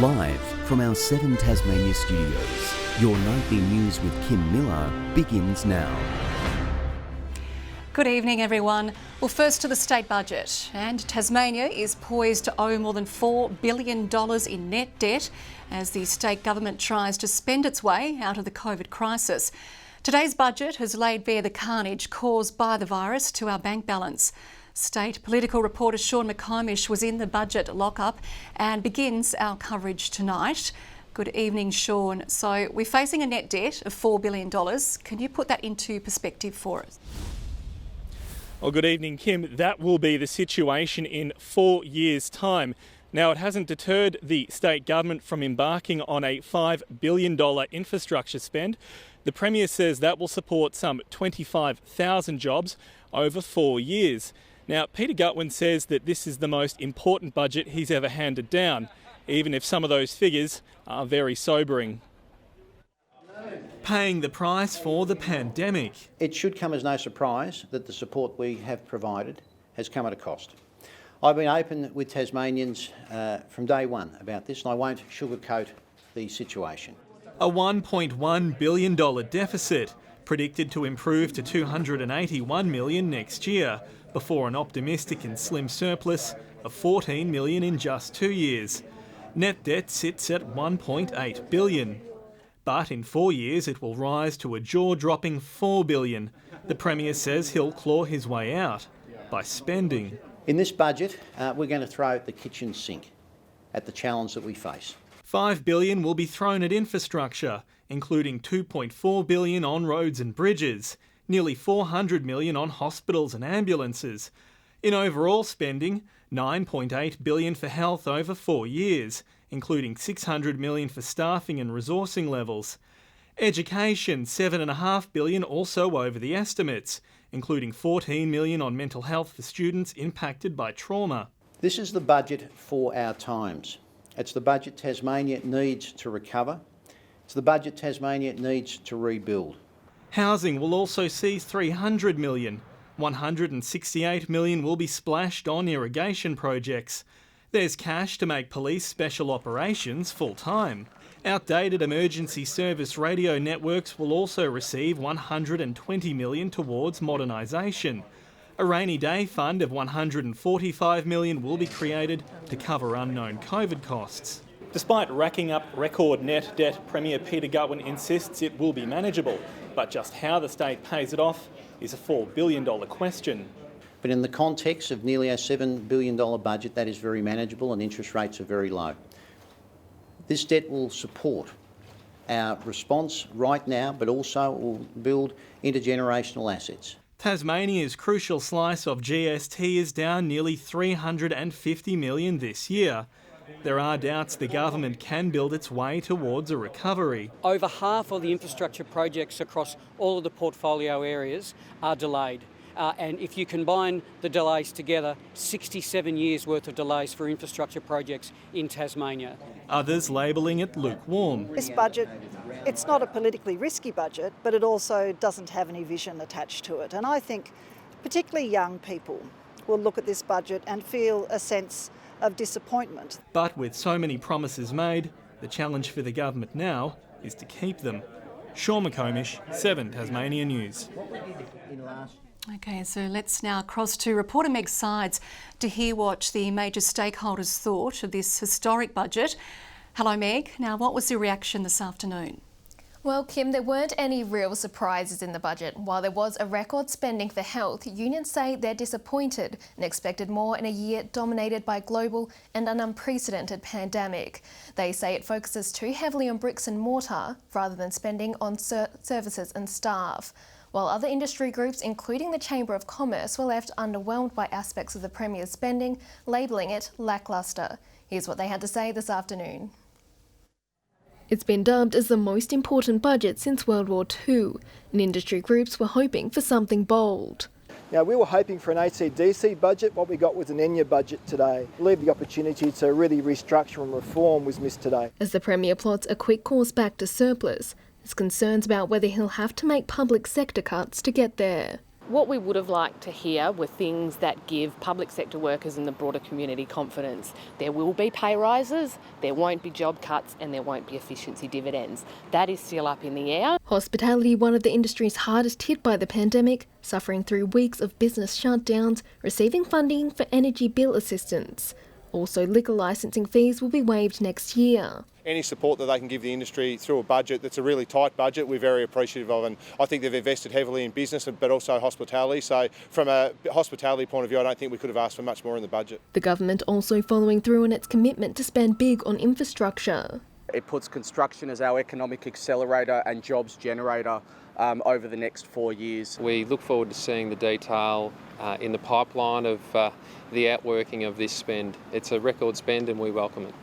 Live from our 7 Tasmania studios, your nightly news with Kim Miller begins now. Good evening, everyone. Well, first to the state budget. And Tasmania is poised to owe more than $4 billion in net debt as the state government tries to spend its way out of the COVID crisis. Today's budget has laid bare the carnage caused by the virus to our bank balance. State political reporter Sean McComish was in the budget lockup and begins our coverage tonight. Good evening, Sean. So we're facing a net debt of $4 billion. Can you put that into perspective for us? Well, good evening, Kim. That will be the situation in 4 years' time. Now, it hasn't deterred the state government from embarking on a $5 billion infrastructure spend. The Premier says that will support some 25,000 jobs over 4 years. Now, Peter Gutwein says that this is the most important budget he's ever handed down, even if some of those figures are very sobering. Paying the price for the pandemic. It should come as no surprise that the support we have provided has come at a cost. I've been open with Tasmanians from day one about this, and I won't sugarcoat the situation. A $1.1 billion deficit, predicted to improve to $281 million next year, before an optimistic and slim surplus of $14 million in just 2 years. Net debt sits at $1.8 billion. But in 4 years it will rise to a jaw-dropping $4 billion. The Premier says he'll claw his way out by spending. In this budget, we're going to throw the kitchen sink at the challenge that we face. $5 billion will be thrown at infrastructure, including $2.4 billion on roads and bridges, nearly $400 million on hospitals and ambulances. In overall spending, $9.8 billion for health over 4 years, including $600 million for staffing and resourcing levels. Education, $7.5 billion also over the estimates, including $14 million on mental health for students impacted by trauma. This is the budget for our times. It's the budget Tasmania needs to recover. It's the budget Tasmania needs to rebuild. Housing will also see $300 million. $168 million will be splashed on irrigation projects. There's cash to make police special operations full-time. Outdated emergency service radio networks will also receive $120 million towards modernisation. A rainy day fund of $145 million will be created to cover unknown COVID costs. Despite racking up record net debt, Premier Peter Gutwein insists it will be manageable. But just how the state pays it off is a $4 billion question. But in the context of nearly a $7 billion budget, that is very manageable and interest rates are very low. This debt will support our response right now, but also will build intergenerational assets. Tasmania's crucial slice of GST is down nearly $350 million this year. There are doubts the government can build its way towards a recovery. Over half of the infrastructure projects across all of the portfolio areas are delayed. And if you combine the delays together, 67 years worth of delays for infrastructure projects in Tasmania. Others labelling it lukewarm. This budget, it's not a politically risky budget, but it also doesn't have any vision attached to it. And I think particularly young people will look at this budget and feel a sense of disappointment. But with so many promises made, the challenge for the government now is to keep them. Sean McComish, 7 Tasmania News. Okay, so let's now cross to reporter Meg Sides to hear what the major stakeholders thought of this historic budget. Hello, Meg. Now, what was the reaction this afternoon? Well, Kim, there weren't any real surprises in the budget. While there was a record spending for health, unions say they're disappointed and expected more in a year dominated by global and an unprecedented pandemic. They say it focuses too heavily on bricks and mortar rather than spending on services and staff. While other industry groups, including the Chamber of Commerce, were left underwhelmed by aspects of the Premier's spending, labelling it lacklustre. Here's what they had to say this afternoon. It's been dubbed as the most important budget since World War II, and industry groups were hoping for something bold. Now, we were hoping for an ACDC budget. What we got was an ENIA budget today. I believe the opportunity to really restructure and reform was missed today. As the Premier plots a quick course back to surplus, there's concerns about whether he'll have to make public sector cuts to get there. What we would have liked to hear were things that give public sector workers and the broader community confidence. There will be pay rises, there won't be job cuts, and there won't be efficiency dividends. That is still up in the air. Hospitality, one of the industries hardest hit by the pandemic, suffering through weeks of business shutdowns, receiving funding for energy bill assistance. Also, liquor licensing fees will be waived next year. Any support that they can give the industry through a budget that's a really tight budget, we're very appreciative of, and I think they've invested heavily in business but also hospitality. So from a hospitality point of view, I don't think we could have asked for much more in the budget. The government also following through on its commitment to spend big on infrastructure. It puts construction as our economic accelerator and jobs generator over the next 4 years. We look forward to seeing the detail in the pipeline of the outworking of this spend. It's a record spend and we welcome it.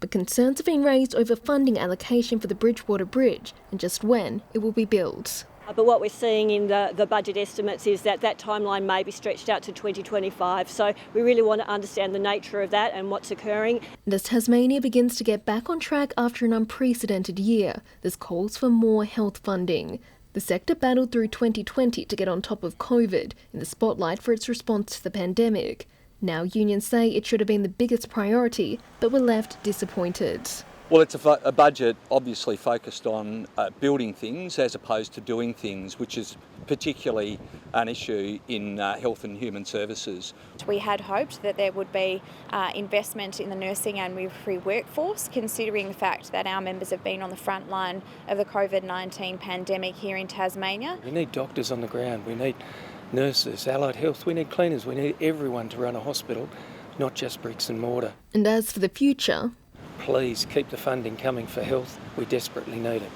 But concerns have been raised over funding allocation for the Bridgewater Bridge and just when it will be built. But what we're seeing in the budget estimates is that timeline may be stretched out to 2025. So we really want to understand the nature of that and what's occurring. And as Tasmania begins to get back on track after an unprecedented year, there's calls for more health funding. The sector battled through 2020 to get on top of COVID, in the spotlight for its response to the pandemic. Now unions say it should have been the biggest priority, but were left disappointed. Well, it's a budget obviously focused on building things as opposed to doing things, which is particularly an issue in health and human services. We had hoped that there would be investment in the nursing and midwifery workforce, considering the fact that our members have been on the front line of the COVID-19 pandemic here in Tasmania. We need doctors on the ground, we need nurses, allied health, we need cleaners, we need everyone to run a hospital, not just bricks and mortar. And as for the future, please keep the funding coming for health. We desperately need it.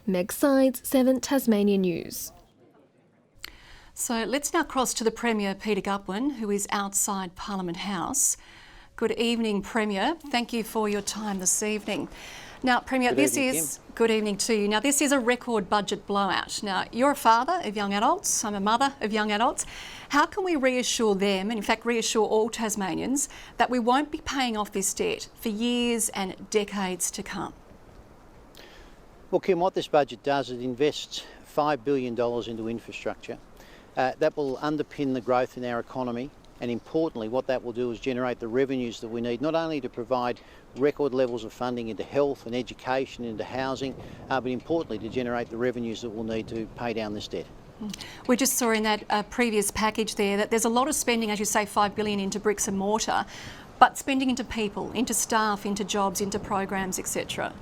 Meg Sides, 7 Tasmania News. So let's now cross to the Premier, Peter Gutwein, who is outside Parliament House. Good evening, Premier. Thank you for your time this evening. Now, Premier, good evening to you. Now, this is a record budget blowout. Now, you're a father of young adults. I'm a mother of young adults. How can we reassure them, and in fact reassure all Tasmanians, that we won't be paying off this debt for years and decades to come? Well, Kim, what this budget does is it invests $5 billion into infrastructure. That will underpin the growth in our economy. And importantly, what that will do is generate the revenues that we need, not only to provide record levels of funding into health and education, into housing, but importantly to generate the revenues that we'll need to pay down this debt. We just saw in that previous package there that there's a lot of spending, as you say, $5 billion into bricks and mortar, but spending into people, into staff, into jobs, into programs, etc.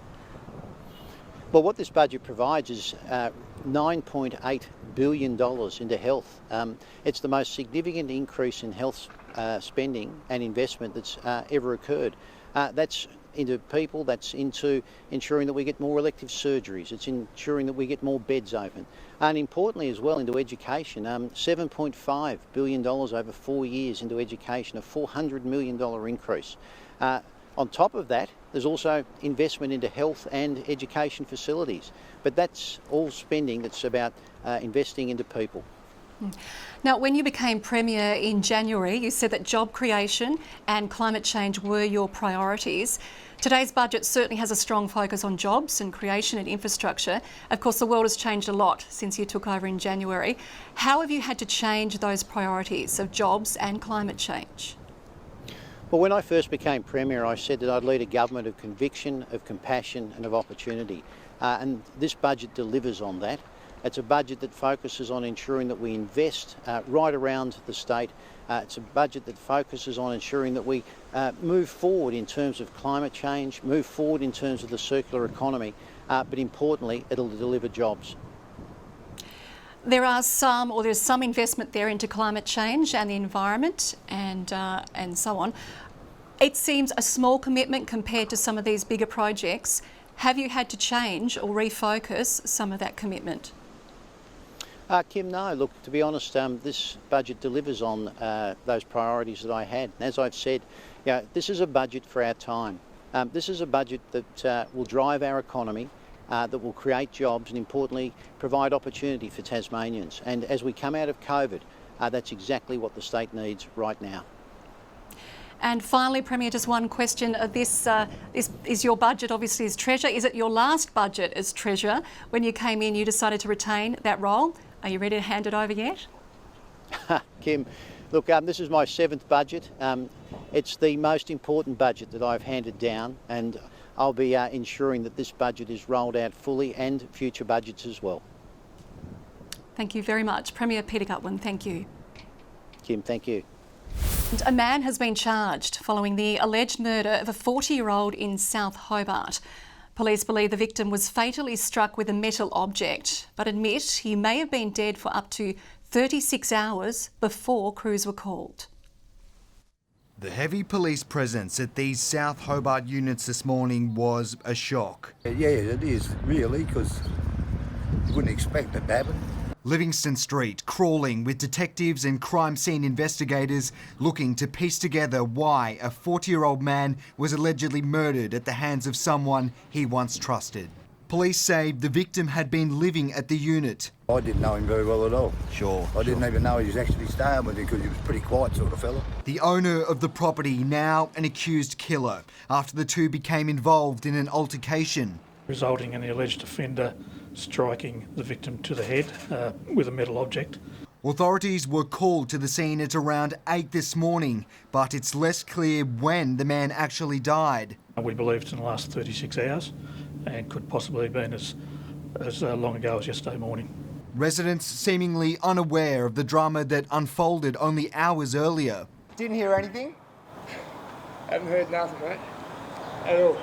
Well, what this budget provides is $9.8 billion into health. It's the most significant increase in health spending and investment that's ever occurred. That's into people, that's into ensuring that we get more elective surgeries, it's ensuring that we get more beds open. And importantly as well into education, $7.5 billion over 4 years into education, a $400 million increase. On top of that, there's also investment into health and education facilities. But that's all spending that's about investing into people. Now, when you became Premier in January, you said that job creation and climate change were your priorities. Today's budget certainly has a strong focus on jobs and creation and infrastructure. Of course, the world has changed a lot since you took over in January. How have you had to change those priorities of jobs and climate change? Well, when I first became Premier, I said that I'd lead a government of conviction, of compassion and of opportunity. And this budget delivers on that. It's a budget that focuses on ensuring that we invest right around the state. It's a budget that focuses on ensuring that we move forward in terms of climate change, move forward in terms of the circular economy, but importantly, it'll deliver jobs. There's some investment there into climate change and the environment and so on. It seems a small commitment compared to some of these bigger projects. Have you had to change or refocus some of that commitment? Kim, no. Look, to be honest, this budget delivers on those priorities that I had. And as I've said, this is a budget for our time. This is a budget that will drive our economy, that will create jobs and importantly provide opportunity for Tasmanians. And as we come out of COVID, that's exactly what the state needs right now. And finally, Premier, just one question. This is your budget, obviously, as Treasurer. Is it your last budget as Treasurer? When you came in, you decided to retain that role. Are you ready to hand it over yet? Kim, look, this is my 7th budget. It's the most important budget that I've handed down, and I'll be ensuring that this budget is rolled out fully and future budgets as well. Thank you very much. Premier Peter Gutwin, thank you. Kim, thank you. And a man has been charged following the alleged murder of a 40-year-old in South Hobart. Police believe the victim was fatally struck with a metal object, but admit he may have been dead for up to 36 hours before crews were called. The heavy police presence at these South Hobart units this morning was a shock. Yeah, it is, really, because you wouldn't expect it to happen. Livingston Street crawling with detectives and crime scene investigators looking to piece together why a 40-year-old man was allegedly murdered at the hands of someone he once trusted. Police say the victim had been living at the unit. I didn't know him very well at all. Sure. I didn't even know he was actually staying with him because he was a pretty quiet sort of fella. The owner of the property now an accused killer after the two became involved in an altercation, resulting in the alleged offender striking the victim to the head with a metal object. Authorities were called to the scene at around 8 this morning, but it's less clear when the man actually died. We believe it's in the last 36 hours and could possibly have been as long ago as yesterday morning. Residents seemingly unaware of the drama that unfolded only hours earlier. Didn't hear anything? Haven't heard nothing, mate, at all.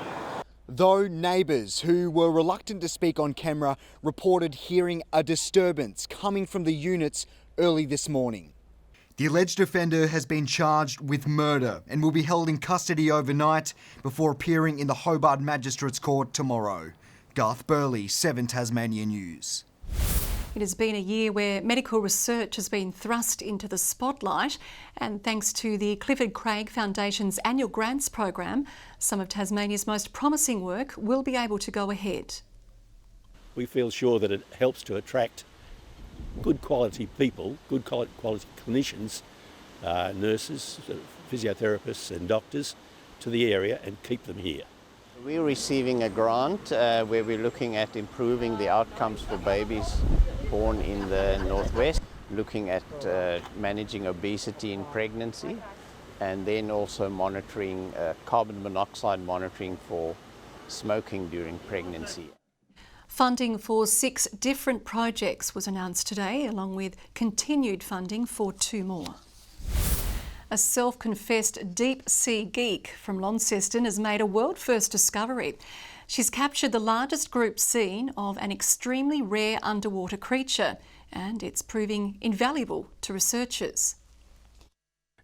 Though neighbours who were reluctant to speak on camera reported hearing a disturbance coming from the units early this morning. The alleged offender has been charged with murder and will be held in custody overnight before appearing in the Hobart Magistrates Court tomorrow. Garth Burley, 7 Tasmania News. It has been a year where medical research has been thrust into the spotlight, and thanks to the Clifford Craig Foundation's annual grants program, some of Tasmania's most promising work will be able to go ahead. We feel sure that it helps to attract good quality people, good quality clinicians, nurses, physiotherapists and doctors to the area and keep them here. We're receiving a grant where we're looking at improving the outcomes for babies born in the northwest, looking at managing obesity in pregnancy, and then also monitoring carbon monoxide monitoring for smoking during pregnancy. Funding for 6 different projects was announced today, along with continued funding for 2 more. A self-confessed deep-sea geek from Launceston has made a world-first discovery. She's captured the largest group seen of an extremely rare underwater creature, and it's proving invaluable to researchers.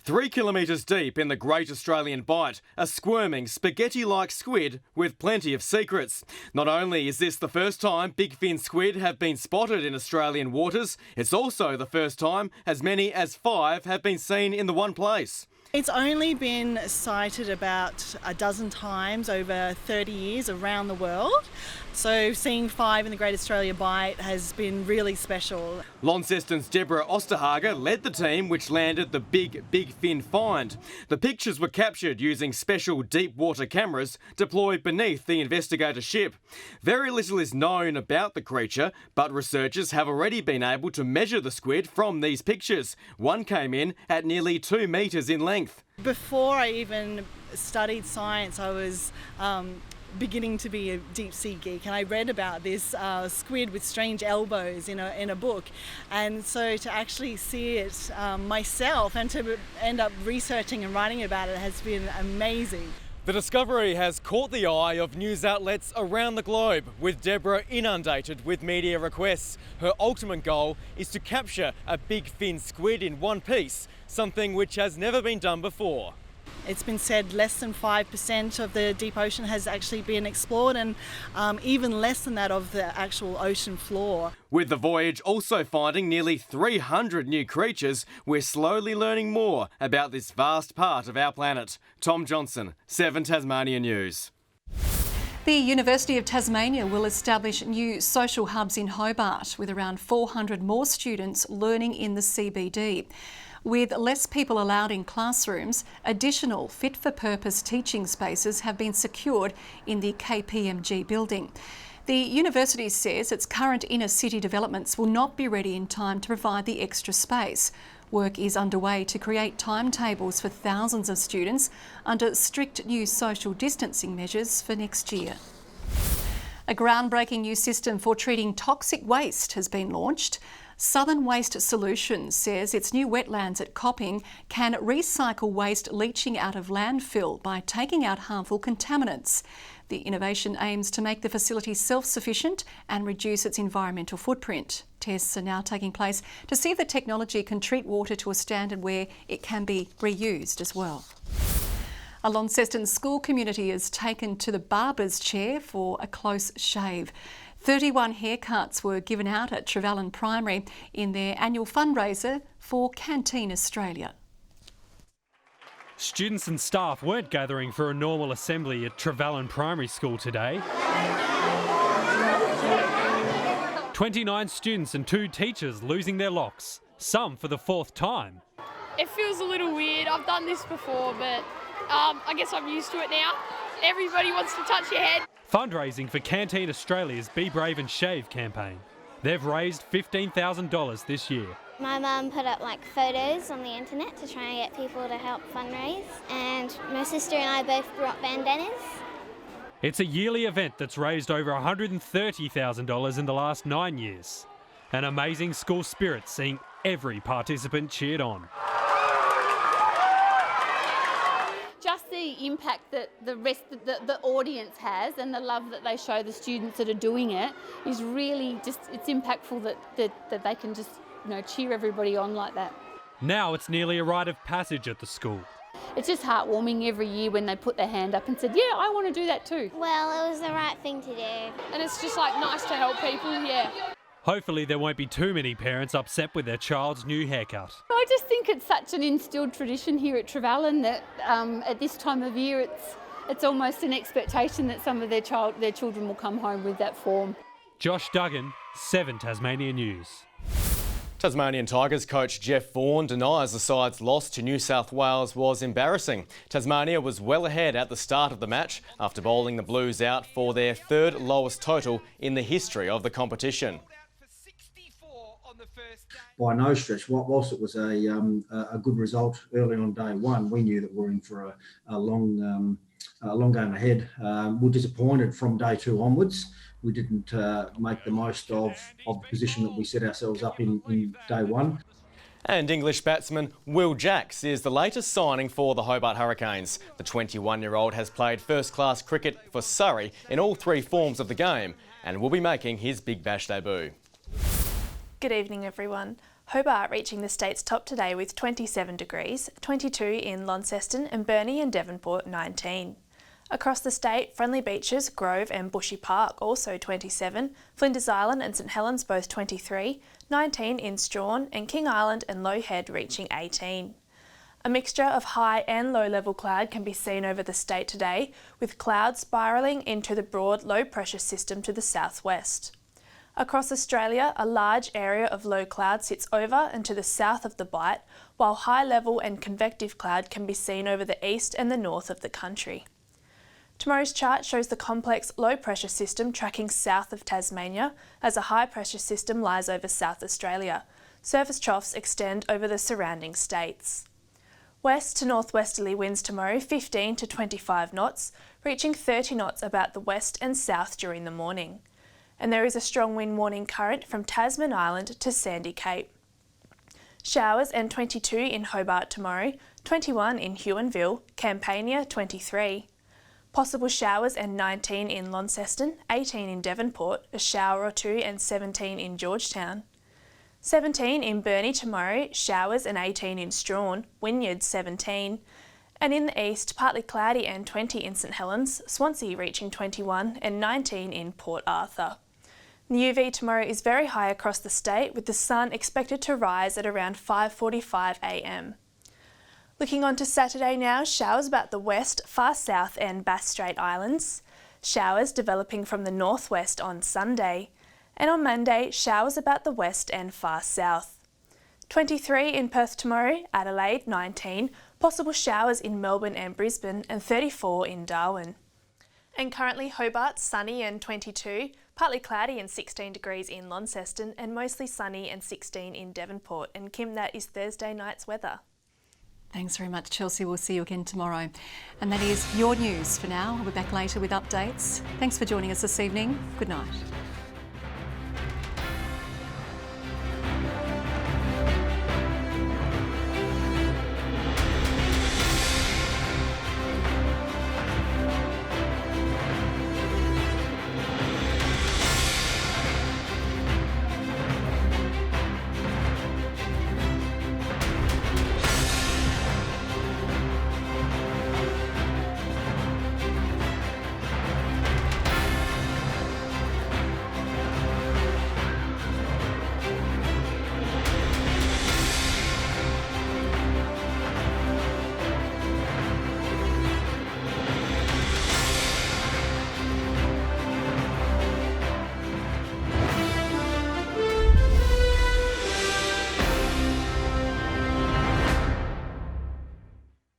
3 kilometres deep in the Great Australian Bight, a squirming, spaghetti-like squid with plenty of secrets. Not only is this the first time big fin squid have been spotted in Australian waters, it's also the first time as many as 5 have been seen in the one place. It's only been sighted about a dozen times over 30 years around the world. So seeing 5 in the Great Australia Bight has been really special. Launceston's Deborah Osterhager led the team which landed the big fin find. The pictures were captured using special deep water cameras deployed beneath the investigator ship. Very little is known about the creature, but researchers have already been able to measure the squid from these pictures. One came in at nearly 2 metres in length. Before I even studied science, I was beginning to be a deep sea geek, and I read about this squid with strange elbows in a book, and so to actually see it myself and to end up researching and writing about it has been amazing. The discovery has caught the eye of news outlets around the globe, with Deborah inundated with media requests. Her ultimate goal is to capture a big fin squid in one piece, something which has never been done before. It's been said less than 5% of the deep ocean has actually been explored, and even less than that of the actual ocean floor. With the voyage also finding nearly 300 new creatures, we're slowly learning more about this vast part of our planet. Tom Johnson, 7 Tasmania News. The University of Tasmania will establish new social hubs in Hobart, with around 400 more students learning in the CBD. With less people allowed in classrooms, additional fit-for-purpose teaching spaces have been secured in the KPMG building. The university says its current inner-city developments will not be ready in time to provide the extra space. Work is underway to create timetables for thousands of students under strict new social distancing measures for next year. A groundbreaking new system for treating toxic waste has been launched. Southern Waste Solutions says its new wetlands at Copping can recycle waste leaching out of landfill by taking out harmful contaminants. The innovation aims to make the facility self-sufficient and reduce its environmental footprint. Tests are now taking place to see if the technology can treat water to a standard where it can be reused as well. A Launceston school community is taken to the barber's chair for a close shave. 31 haircuts were given out at Trevellyn Primary in their annual fundraiser for Canteen Australia. Students and staff weren't gathering for a normal assembly at Trevellyn Primary School today. 29 students and 2 teachers losing their locks, some for the 4th time. It feels a little weird. I've done this before, but I guess I'm used to it now. Everybody wants to touch your head. Fundraising for Canteen Australia's Be Brave and Shave campaign. They've raised $15,000 this year. My mum put up photos on the internet to try and get people to help fundraise, and my sister and I both brought bandanas. It's a yearly event that's raised over $130,000 in the last 9 years. An amazing school spirit seeing every participant cheered on. Just the impact that the audience has and the love that they show the students that are doing it is really it's impactful that they can just cheer everybody on like that. Now it's nearly a rite of passage at the school. It's just heartwarming every year when they put their hand up and said, yeah, I want to do that too. Well, it was the right thing to do. And it's just nice to help people, yeah. Hopefully there won't be too many parents upset with their child's new haircut. I just think it's such an instilled tradition here at Trevellyn that at this time of year it's almost an expectation that some of their children will come home with that form. Josh Duggan, 7 Tasmania News. Tasmanian Tigers coach Jeff Vaughan denies the side's loss to New South Wales was embarrassing. Tasmania was well ahead at the start of the match after bowling the Blues out for their 3rd lowest total in the history of the competition. By no stretch, whilst it was a good result early on day one, we knew that we were in for a long game ahead. We're disappointed from day 2 onwards. We didn't make the most of the position that we set ourselves up in day 1. And English batsman Will Jacks is the latest signing for the Hobart Hurricanes. The 21-year-old has played first-class cricket for Surrey in all 3 forms of the game and will be making his Big Bash debut. Good evening, everyone. Hobart reaching the state's top today with 27 degrees, 22 in Launceston and Burnie and Devonport 19. Across the state, Friendly Beaches, Grove and Bushy Park also 27, Flinders Island and St Helens both 23, 19 in Strawn and King Island and Low Head reaching 18. A mixture of high and low level cloud can be seen over the state today, with clouds spiralling into the broad low pressure system to the southwest. Across Australia, a large area of low cloud sits over and to the south of the Bight, while high level and convective cloud can be seen over the east and the north of the country. Tomorrow's chart shows the complex low pressure system tracking south of Tasmania as a high pressure system lies over South Australia. Surface troughs extend over the surrounding states. West to northwesterly winds tomorrow 15 to 25 knots, reaching 30 knots about the west and south during the morning. And there is a strong wind warning current from Tasman Island to Sandy Cape. Showers and 22 in Hobart tomorrow, 21 in Huonville, Campania 23. Possible showers and 19 in Launceston, 18 in Devonport, a shower or 2 and 17 in Georgetown. 17 in Burnie tomorrow, showers and 18 in Strawn, Wynyard 17. And in the east, partly cloudy and 20 in St Helens, Swansea reaching 21 and 19 in Port Arthur. The UV tomorrow is very high across the state, with the sun expected to rise at around 5:45 a.m. Looking on to Saturday now, showers about the west, far south and Bass Strait Islands. Showers developing from the northwest on Sunday. And on Monday, showers about the west and far south. 23 in Perth tomorrow, Adelaide 19, possible showers in Melbourne and Brisbane and 34 in Darwin. And currently Hobart's sunny and 22, partly cloudy and 16 degrees in Launceston, and mostly sunny and 16 in Devonport. And Kim, that is Thursday night's weather. Thanks very much, Chelsea. We'll see you again tomorrow. And that is your news for now. I'll be back later with updates. Thanks for joining us this evening. Good night.